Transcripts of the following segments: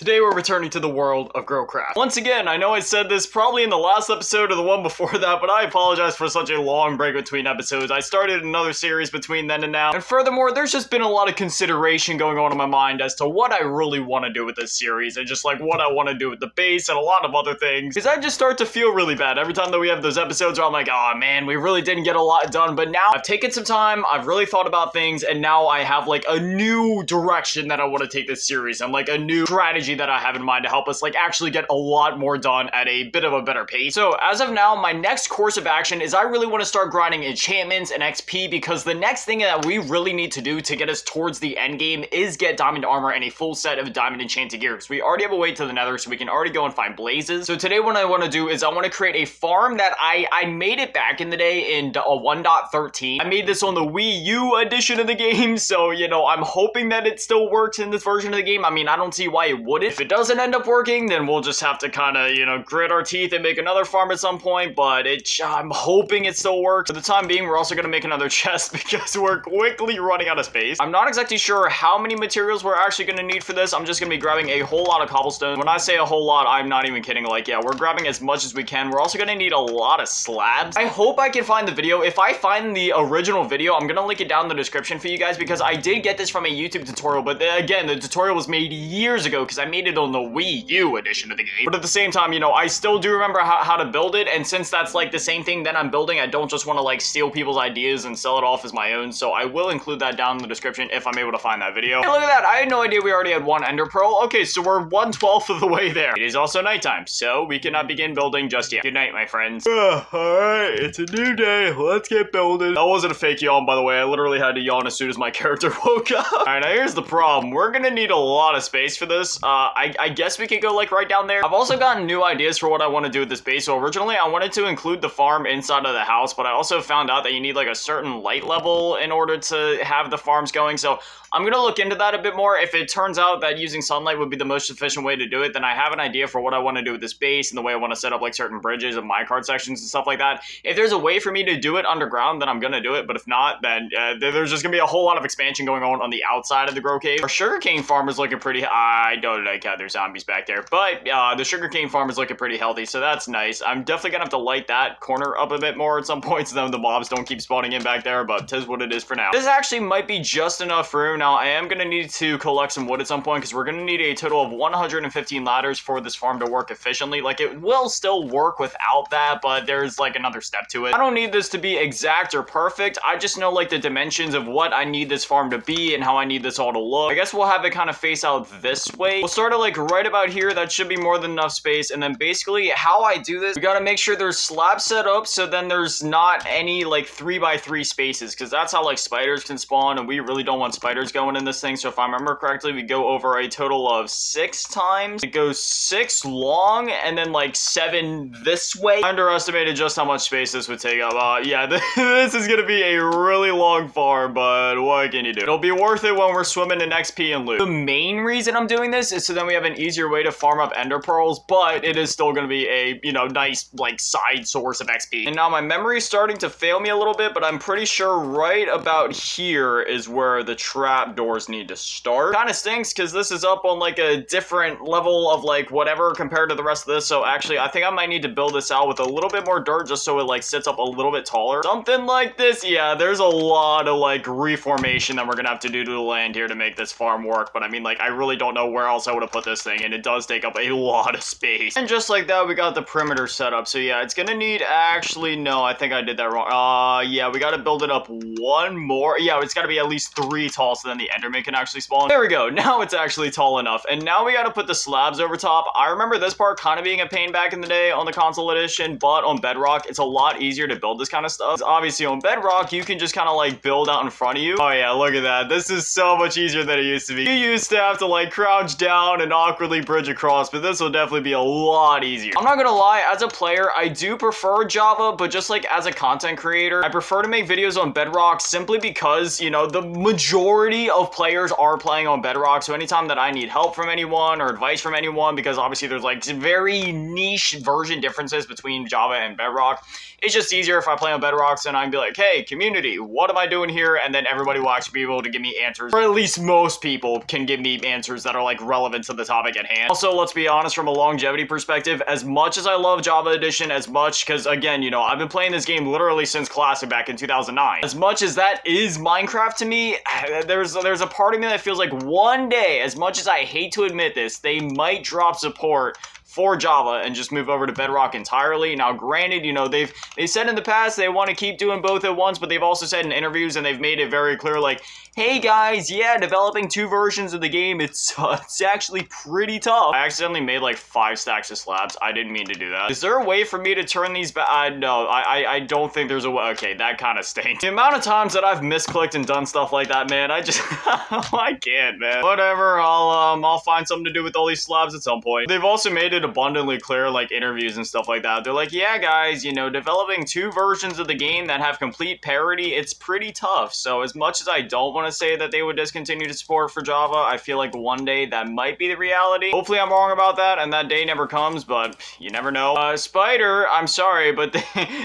Today we're returning to the world of GroCraft. Once again, I know I said this probably in the last episode or the one before that, but I apologize for such a long break between episodes. I started another series between then and now, and furthermore, there's just been a lot of consideration going on in my mind as to what I really want to do with this series, and just like what I want to do with the base and a lot of other things, because I just start to feel really bad every time that we have those episodes where I'm like, oh man, we really didn't get a lot done, but now I've taken some time, I've really thought about things, and now I have like a new direction that I want to take this series, and like a new strategy that I have in mind to help us like actually get a lot more done at a bit of a better pace. So as of now, my next course of action is I really want to start grinding enchantments and XP, because the next thing that we really need to do to get us towards the end game is get diamond armor and a full set of diamond enchanted gear, because we already have a way to the nether, so we can already go and find blazes. So today what I want to do is I want to create a farm that I made it back in the day in 1.13. I made this on the Wii U edition of the game, so you know, I'm hoping that it still works in this version of the game. I mean, I don't see why it wouldn't. If it doesn't end up working, then we'll just have to kind of, you know, grit our teeth and make another farm at some point, but I'm hoping it still works. For the time being, we're also going to make another chest because we're quickly running out of space. I'm not exactly sure how many materials we're actually going to need for this. I'm just going to be grabbing a whole lot of cobblestone. When I say a whole lot, I'm not even kidding. Like, yeah, we're grabbing as much as we can. We're also going to need a lot of slabs. I hope I can find the video. If I find the original video, I'm going to link it down in the description for you guys, because I did get this from a YouTube tutorial, but again, the tutorial was made years ago because I made it on the Wii U edition of the game. But at the same time, you know, I still do remember how to build it, and since that's like the same thing that I'm building, I don't just want to like steal people's ideas and sell it off as my own, so I will include that down in the description if I'm able to find that video. Hey, look at that! I had no idea we already had one ender pearl. Okay, so we're 1/12 of the way there. It is also nighttime, so we cannot begin building just yet. Good night, my friends. Alright, it's a new day. Let's get building. That wasn't a fake yawn, by the way. I literally had to yawn as soon as my character woke up. Alright, now here's the problem. We're gonna need a lot of space for this. I guess we could go like right down there. I've also gotten new ideas for what I want to do with this base. So originally I wanted to include the farm inside of the house, but I also found out that you need like a certain light level in order to have the farms going. So I'm going to look into that a bit more. If it turns out that using sunlight would be the most efficient way to do it, then I have an idea for what I want to do with this base and the way I want to set up like certain bridges and minecart sections and stuff like that. If there's a way for me to do it underground, then I'm going to do it. But if not, then there's just going to be a whole lot of expansion going on the outside of the grow cave. Our sugarcane farm is looking pretty... I don't like how there's zombies back there. But the sugarcane farm is looking pretty healthy, so that's nice. I'm definitely going to have to light that corner up a bit more at some point so then the mobs don't keep spawning in back there, but 'tis what it is for now. This actually might be just enough room. Now, I am going to need to collect some wood at some point because we're going to need a total of 115 ladders for this farm to work efficiently. Like, it will still work without that, but there's like another step to it. I don't need this to be exact or perfect. I just know like the dimensions of what I need this farm to be and how I need this all to look. I guess we'll have it kind of face out this way. We'll start it like right about here. That should be more than enough space. And then basically how I do this, we got to make sure there's slabs set up so then there's not any like 3x3 spaces, because that's how like spiders can spawn, and we really don't want spiders going in this thing. So if I remember correctly, we go over a total of 6 times. It goes 6 long and then like 7 this way. I underestimated just how much space this would take up. Yeah, this is gonna be a really long farm, but what can you do? It'll be worth it when we're swimming in XP and loot. The main reason I'm doing this is so then we have an easier way to farm up ender pearls, but it is still gonna be a, you know, nice like side source of XP. And now my memory is starting to fail me a little bit, but I'm pretty sure right about here is where the trap doors need to start. Kind of stinks because this is up on like a different level of like whatever compared to the rest of this. So actually I think I might need to build this out with a little bit more dirt just so it like sits up a little bit taller. Something like this. Yeah, there's a lot of like reformation that we're gonna have to do to the land here to make this farm work. But I mean, like, I really don't know where else I would have put this thing, and it does take up a lot of space. And just like that, we got the perimeter set up. So yeah, it's gonna need, actually, no, I think I did that wrong. Yeah, we gotta build it up one more. Yeah, it's gotta be at least 3 tall so then the enderman can actually spawn. There we go. Now it's actually tall enough. And now we gotta put the slabs over top. I remember this part kind of being a pain back in the day on the console edition, but on Bedrock, it's a lot easier to build this kind of stuff. Obviously, on Bedrock, you can just kind of like build out in front of you. Oh yeah, look at that. This is so much easier than it used to be. You used to have to like crouch down and awkwardly bridge across, but this will definitely be a lot easier. I'm not gonna lie, as a player, I do prefer Java, but just like as a content creator, I prefer to make videos on Bedrock simply because, you know, the majority of players are playing on Bedrock, so anytime that I need help from anyone or advice from anyone, because obviously there's like very niche version differences between Java and Bedrock, it's just easier if I play on Bedrock and I'd be like, hey, community, what am I doing here? And then everybody will actually be able to give me answers, or at least most people can give me answers that are like relevant relevant to the topic at hand. Also, let's be honest, from a longevity perspective, as much as I love Java Edition, as much, because again, you know, I've been playing this game literally since Classic back in 2009. As much as that is Minecraft to me, there's a part of me that feels like one day, as much as I hate to admit this, they might drop support for Java and just move over to Bedrock entirely. Now, granted, you know, they've said in the past they want to keep doing both at once, but they've also said in interviews and they've made it very clear, like, hey guys, yeah, developing 2 versions of the game, it's actually pretty tough. I accidentally made like 5 stacks of slabs. I didn't mean to do that. Is there a way for me to turn these back? No, I don't think there's a way. Okay, that kind of stinks. The amount of times that I've misclicked and done stuff like that, man, I just, I can't, man. Whatever, I'll find something to do with all these slabs at some point. They've also made it abundantly clear, like interviews and stuff like that. They're like, yeah, guys, you know, developing 2 versions of the game that have complete parity, it's pretty tough. So as much as I don't want to say that they would discontinue the support for Java, I feel like one day that might be the reality. Hopefully I'm wrong about that and that day never comes, but you never know. Spider, I'm sorry, but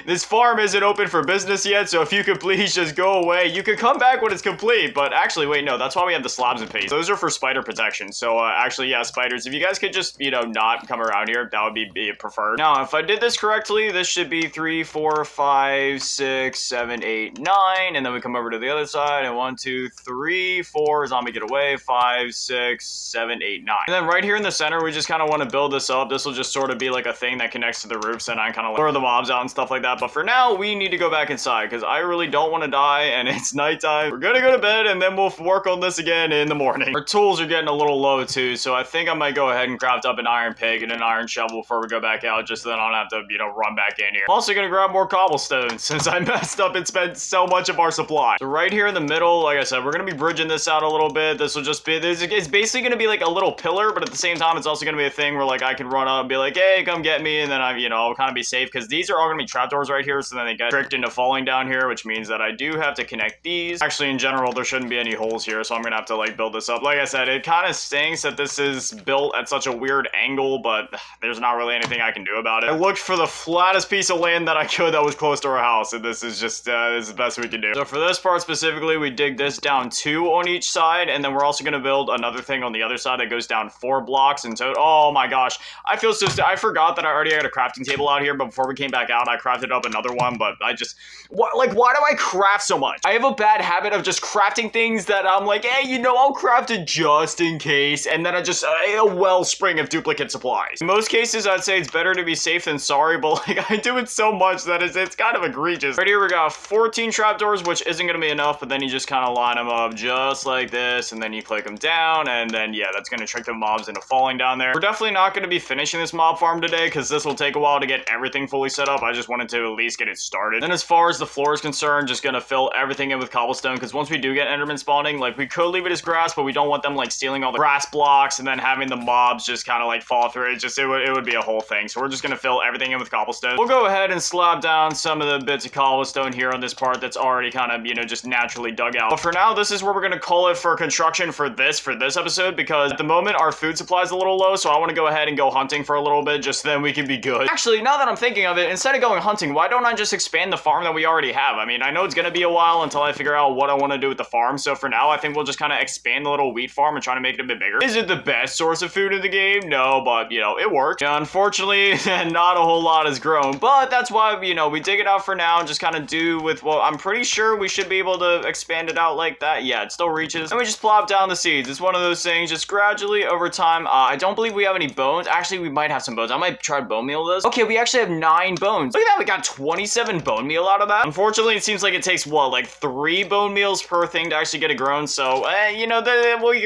this farm isn't open for business yet, so if you could please just go away. You could come back when it's complete, but actually, wait, no, that's why we have the slabs and paste. Those are for spider protection. So actually, yeah, spiders, if you guys could just, you know, not come around here, that would be preferred. Now, if I did this correctly, this should be 3, 4, 5, 6, 7, 8, 9, and then we come over to the other side, and 1, 2, 3, 4, zombie get away, 5, 6, 7, 8, 9. And then right here in the center, we just kind of want to build this up. This will just sort of be like a thing that connects to the roofs, and I kind of lure the mobs out and stuff like that. But for now, we need to go back inside, because I really don't want to die, and it's nighttime. We're gonna go to bed, and then we'll work on this again in the morning. Our tools are getting a little low, too, so I think I might go ahead and craft up an iron pig and an iron shovel before we go back out, just so that I don't have to, you know, run back in here. I'm also gonna grab more cobblestone, since I messed up and spent so much of our supply. So right here in the middle, like I said, we're gonna be bridging this out a little bit. This will just be, it's basically gonna be like a little pillar, but at the same time, it's also gonna be a thing where like I can run up and be like, hey, come get me, and then I'll kind of be safe, because these are all gonna be trapdoors right here, so then they get tricked into falling down here, which means that I do have to connect these. Actually, in general, there shouldn't be any holes here, so I'm gonna have to like build this up. Like I said, it kind of stinks that this is built at such a weird angle, but there's not really anything I can do about it. I looked for the flattest piece of land that I could that was close to our house, and this is just this is the best we can do. So for this part specifically, we dig this down 2 on each side, and then we're also gonna build another thing on the other side that goes down 4 blocks. And so, oh my gosh, I feel so I forgot that I already had a crafting table out here, but before we came back out, I crafted up another one. But I just, why do I craft so much? I have a bad habit of just crafting things that I'm like, hey, you know, I'll craft it just in case, and then I just a wellspring of duplicate supplies. In most cases, I'd say it's better to be safe than sorry, but like I do it so much that it's kind of egregious. Right here we got 14 trapdoors, which isn't gonna be enough, but then you just kind of line them up just like this, and then you click them down, and then yeah, that's gonna trick the mobs into falling down there. We're definitely not gonna be finishing this mob farm today, because this will take a while to get everything fully set up. I just wanted to at least get it started. Then as far as the floor is concerned, just gonna fill everything in with cobblestone, because once we do get enderman spawning, like we could leave it as grass, but we don't want them like stealing all the grass blocks and then having the mobs just kind of like fall through it. It would be a whole thing. So we're just gonna fill everything in with cobblestone. We'll go ahead and slab down some of the bits of cobblestone here on this part that's already kind of, you know, just naturally dug out. But for now, this is where we're gonna call it for construction for this episode, because at the moment our food supply is a little low, so I want to go ahead and go hunting for a little bit, just so then we can be good. Actually, now that I'm thinking of it, instead of going hunting, why don't I just expand the farm that we already have? I mean, I know it's gonna be a while until I figure out what I want to do with the farm, so for now, I think we'll just kind of expand the little wheat farm and try to make it a bit bigger. Is it the best source of food in the game? No, but, you know, it worked. Yeah, unfortunately, not a whole lot has grown, but that's why, you know, we dig it out for now and just kind of do with, well, I'm pretty sure we should be able to expand it out like that. Yeah, it still reaches. And we just plop down the seeds. It's one of those things, just gradually over time. I don't believe we have any bones. Actually, we might have some bones. I might try to bone meal this. Okay, we actually have 9 bones. Look at that, we got 27 bone meal out of that. Unfortunately, it seems like it takes, what, like 3 bone meals per thing to actually get it grown, so, you know,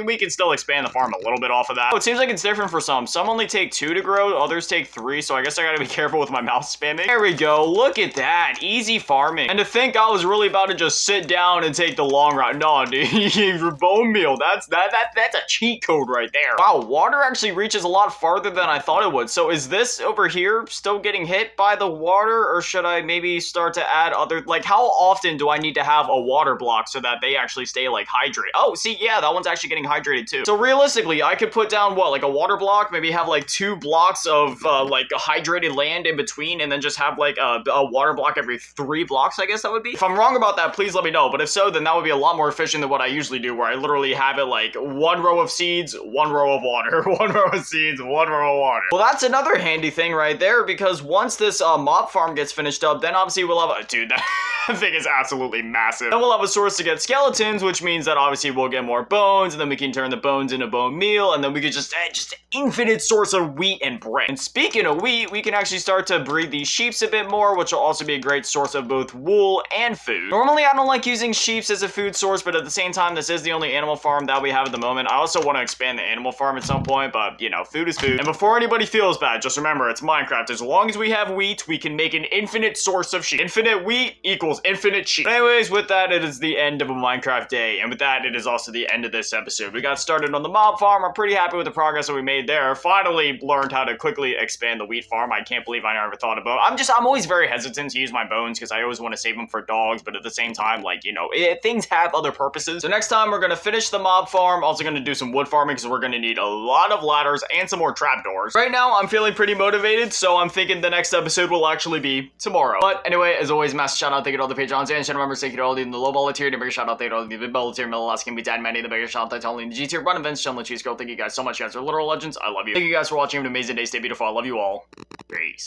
we can still expand the farm a little bit off of that. Oh, it seems like it's different for some. Some only take 2 to grow, others take 3, so I guess I gotta be careful with my mouse spamming. There we go, look at that, easy farming. And to think I was really about to just sit down and take the long route. No, dude, bone meal, that's a cheat code right there. Wow, water actually reaches a lot farther than I thought it would. So is this over here still getting hit by the water, or should I maybe start to add other, like how often do I need to have a water block so that they actually stay like hydrated? Oh, see, yeah, that one's actually getting hydrated too. So realistically, I could put down what, like a water block, maybe have like 2 blocks of like a hydrated land in between, and then just have like a water block every 3 blocks, I guess that would be. If I'm wrong about that, please let me know, but if so, then that would be a lot more more efficient than what I usually do, where I literally have it like 1 row of seeds, 1 row of water, 1 row of seeds, 1 row of water. Well, that's another handy thing right there, because once this mob farm gets finished up, then obviously we'll have a, dude, that thing is absolutely massive. Then we'll have a source to get skeletons, which means that obviously we'll get more bones, and then we can turn the bones into bone meal, and then we could just infinite source of wheat and bread. And speaking of wheat, we can actually start to breed these sheeps a bit more, which will also be a great source of both wool and food. Normally, I don't like using sheeps as a food source, but at the same time, this is the only animal farm that we have at the moment. I also want to expand the animal farm at some point, but, you know, food is food. And before anybody feels bad, just remember, it's Minecraft. As long as we have wheat, we can make an infinite source of sheep. Infinite wheat equals infinite sheep. But anyways, with that, it is the end of a Minecraft day, and with that, it is also the end of this episode. We got started on the mob farm. I'm pretty happy with the progress that we made there. Finally learned how to quickly expand the wheat farm. I can't believe I never thought about it. I'm always very hesitant to use my bones because I always want to save them for dogs, but at the same time, like, you know, things have other purposes. So next time we're going to finish the mob farm. Also going to do some wood farming because we're going to need a lot of ladders and some more trapdoors. Right now, I'm feeling pretty motivated, so I'm thinking the next episode will actually be tomorrow. But anyway, as always, massive shout out, thank you to all the Patrons and channel members. Thank you to all the low baller tier, and a bigger shout out, thank you to all the mid baller tier, middle last can be dad, many the bigger shout out to all in the G tier, run events, channel cheese girl. Thank you guys so much. You guys are literal legends. I love you. Thank you guys for watching. Have an amazing day. Stay beautiful. I love you all. Peace.